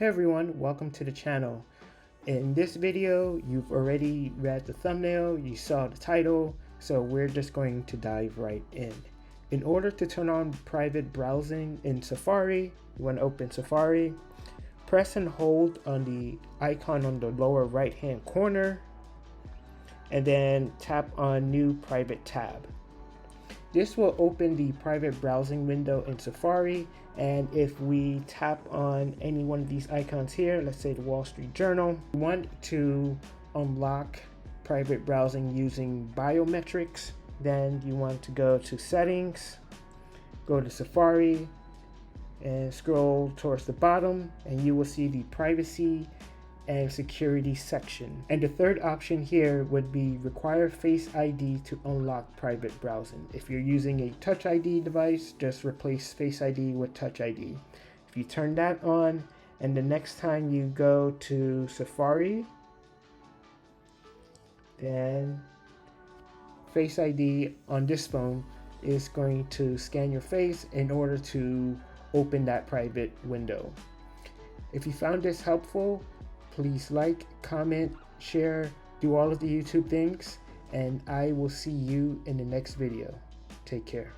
Hey everyone, welcome to the channel. In this video, you've already read the thumbnail, you saw the title, so we're just going to dive right in. In order to turn on private browsing in Safari, you want to open Safari, press and hold on the icon on the lower right hand corner, and then tap on New Private tab. This will open the private browsing window in Safari, and if we tap on any one of these icons here, let's say the Wall Street Journal, we want to unlock private browsing using biometrics. Then you want to go to Settings, go to Safari, and scroll towards the bottom, and you will see the Privacy and Security section. And the third option here would be require Face ID to unlock private browsing. If you're using a Touch ID device, just replace Face ID with Touch ID. If you turn that on, and the next time you go to Safari, then Face ID on this phone is going to scan your face in order to open that private window. If you found this helpful, please like, comment, share, do all of the YouTube things, and I will see you in the next video. Take care.